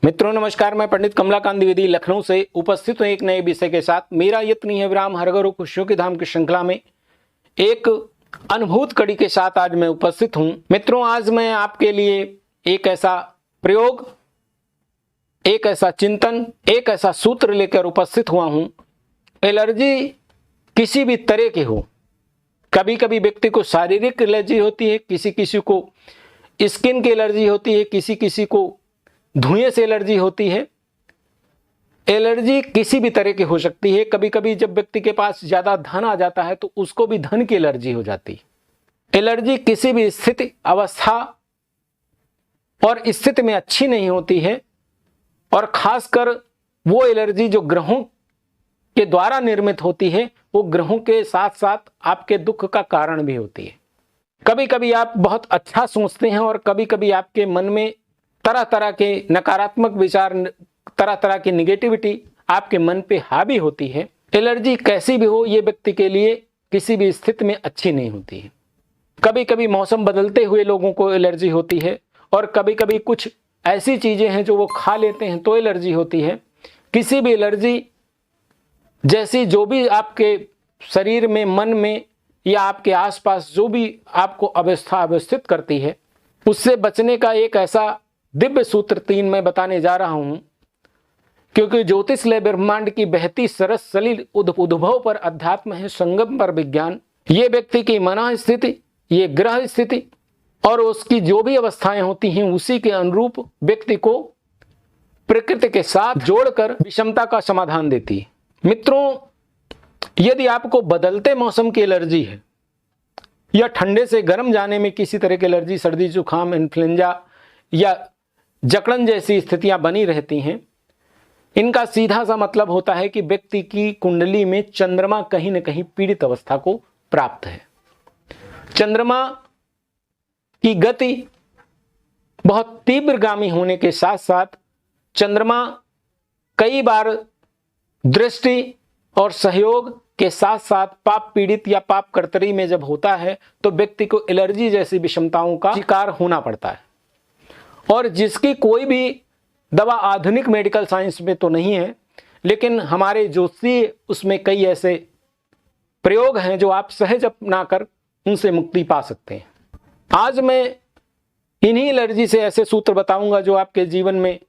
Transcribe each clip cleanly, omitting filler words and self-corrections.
मित्रों नमस्कार, मैं पंडित कमलाकांत द्विवेदी लखनऊ से उपस्थित हूँ एक नए विषय के साथ। मेरा यत्न है विराम हर घरों खुशियों के धाम की श्रृंखला में एक अनुभूत कड़ी के साथ आज मैं उपस्थित हूँ। मित्रों, आज मैं आपके लिए एक ऐसा प्रयोग, एक ऐसा चिंतन, एक ऐसा सूत्र लेकर उपस्थित हुआ हूँ। एलर्जी किसी भी तरह की हो, कभी कभी व्यक्ति को शारीरिक एलर्जी होती है, किसी किसी को स्किन की एलर्जी होती है, किसी किसी को धुएं से एलर्जी होती है। एलर्जी किसी भी तरह की हो सकती है। कभी कभी जब व्यक्ति के पास ज्यादा धन आ जाता है तो उसको भी धन की एलर्जी हो जाती है। एलर्जी किसी भी स्थिति, अवस्था और स्थिति में अच्छी नहीं होती है, और खासकर वो एलर्जी जो ग्रहों के द्वारा निर्मित होती है, वो ग्रहों के साथ साथ आपके दुख का कारण भी होती है। कभी कभी आप बहुत अच्छा सोचते हैं और कभी कभी आपके मन में तरह तरह के नकारात्मक विचार, तरह तरह की निगेटिविटी आपके मन पे हावी होती है। एलर्जी कैसी भी हो, ये व्यक्ति के लिए किसी भी स्थिति में अच्छी नहीं होती है। कभी कभी मौसम बदलते हुए लोगों को एलर्जी होती है, और कभी कभी कुछ ऐसी चीजें हैं जो वो खा लेते हैं तो एलर्जी होती है। किसी भी एलर्जी जैसी जो भी आपके शरीर में, मन में या आपके आसपास जो भी आपको अवस्था अवस्थित करती है, उससे बचने का एक ऐसा दिव्य सूत्र 3 मैं बताने जा रहा हूं। क्योंकि ज्योतिष लय ब्रह्मांड की बहती सरस सलिल उद्भव पर अध्यात्म है, संगम पर विज्ञान। ये व्यक्ति की मन स्थिति, ये ग्रह स्थिति और उसकी जो भी अवस्थाएं होती हैं, उसी के अनुरूप व्यक्ति को प्रकृति के साथ जोड़कर विषमता का समाधान देती है। मित्रों, यदि आपको बदलते मौसम की एलर्जी है या ठंडे से गर्म जाने में किसी तरह की एलर्जी, सर्दी जुकाम, इन्फ्लुएंजा या जकड़न जैसी स्थितियां बनी रहती हैं, इनका सीधा सा मतलब होता है कि व्यक्ति की कुंडली में चंद्रमा कहीं न कहीं पीड़ित अवस्था को प्राप्त है। चंद्रमा की गति बहुत तीव्रगामी होने के साथ साथ चंद्रमा कई बार दृष्टि और सहयोग के साथ साथ पाप पीड़ित या पाप कर्तरी में जब होता है तो व्यक्ति को एलर्जी जैसी विषमताओं का शिकार होना पड़ता है। और जिसकी कोई भी दवा आधुनिक मेडिकल साइंस में तो नहीं है, लेकिन हमारे ज्योतिषीय उसमें कई ऐसे प्रयोग हैं जो आप सहज अपनाकर उनसे मुक्ति पा सकते हैं। आज मैं इन्हीं एलर्जी से ऐसे सूत्र बताऊंगा जो आपके जीवन में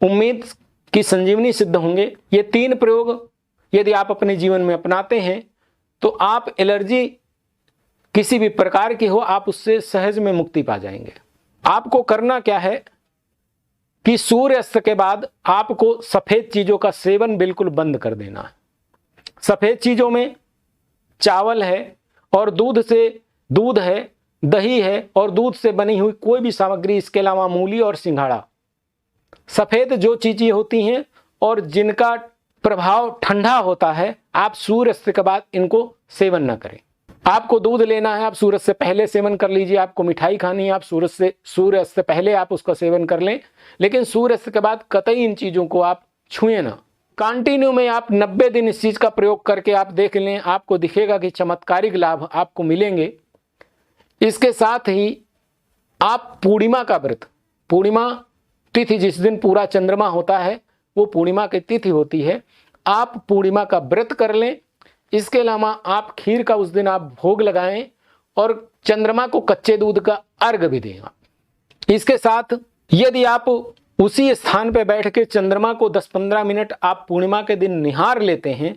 उम्मीद की संजीवनी सिद्ध होंगे। ये 3 प्रयोग यदि आप अपने जीवन में अपनाते हैं तो आप एलर्जी किसी भी प्रकार की हो, आप उससे सहज में मुक्ति पा जाएंगे। आपको करना क्या है कि सूर्यास्त के बाद आपको सफेद चीजों का सेवन बिल्कुल बंद कर देना है। सफेद चीजों में चावल है और दूध है, दही है और दूध से बनी हुई कोई भी सामग्री, इसके अलावा मूली और सिंघाड़ा। सफेद जो चीजें होती हैं और जिनका प्रभाव ठंडा होता है, आप सूर्यास्त के बाद इनको सेवन न करें। आपको दूध लेना है, आप सूरज से पहले सेवन कर लीजिए। आपको मिठाई खानी है, आप सूर्यास्त से पहले आप उसका सेवन कर लें, लेकिन सूर्यास्त के बाद कतई इन चीजों को आप छुएं ना। कंटिन्यू में आप 90 दिन इस चीज का प्रयोग करके आप देख लें, आपको दिखेगा कि चमत्कारिक लाभ आपको मिलेंगे। इसके साथ ही आप पूर्णिमा का व्रत, पूर्णिमा तिथि जिस दिन पूरा चंद्रमा होता है वो पूर्णिमा की तिथि होती है, आप पूर्णिमा का व्रत कर लें। इसके अलावा आप खीर का उस दिन आप भोग लगाएं और चंद्रमा को कच्चे दूध का अर्घ भी दें। इसके साथ यदि आप उसी स्थान पर बैठ के चंद्रमा को 10-15 मिनट आप पूर्णिमा के दिन निहार लेते हैं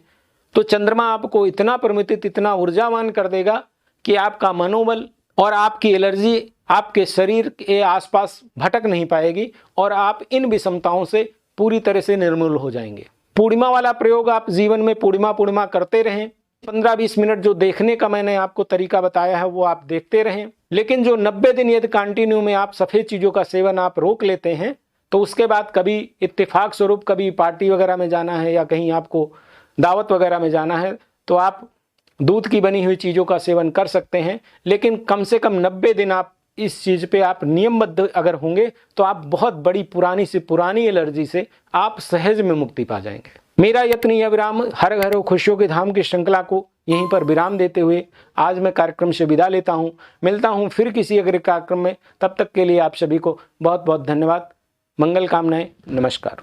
तो चंद्रमा आपको इतना प्रमुदित, इतना ऊर्जावान कर देगा कि आपका मनोबल और आपकी एलर्जी आपके शरीर के आसपास भटक नहीं पाएगी और आप इन विषमताओं से पूरी तरह से निर्मूल हो जाएंगे। पूर्णिमा वाला प्रयोग आप जीवन में पूर्णिमा करते रहें। 15-20 मिनट जो देखने का मैंने आपको तरीका बताया है वो आप देखते रहें। लेकिन जो 90 दिन यदि कंटिन्यू में आप सफ़ेद चीज़ों का सेवन आप रोक लेते हैं तो उसके बाद कभी इत्तेफाक स्वरूप कभी पार्टी वगैरह में जाना है या कहीं आपको दावत वगैरह में जाना है तो आप दूध की बनी हुई चीज़ों का सेवन कर सकते हैं। लेकिन कम से कम 90 दिन आप इस चीज़ पे आप नियमबद्ध अगर होंगे तो आप बहुत बड़ी पुरानी से पुरानी एलर्जी से आप सहज में मुक्ति पा जाएंगे। मेरा यत्न यह विराम हर घरों खुशियों के धाम की श्रृंखला को यहीं पर विराम देते हुए आज मैं कार्यक्रम से विदा लेता हूं। मिलता हूं फिर किसी अगले कार्यक्रम में। तब तक के लिए आप सभी को बहुत बहुत धन्यवाद। मंगल कामनाएं। नमस्कार।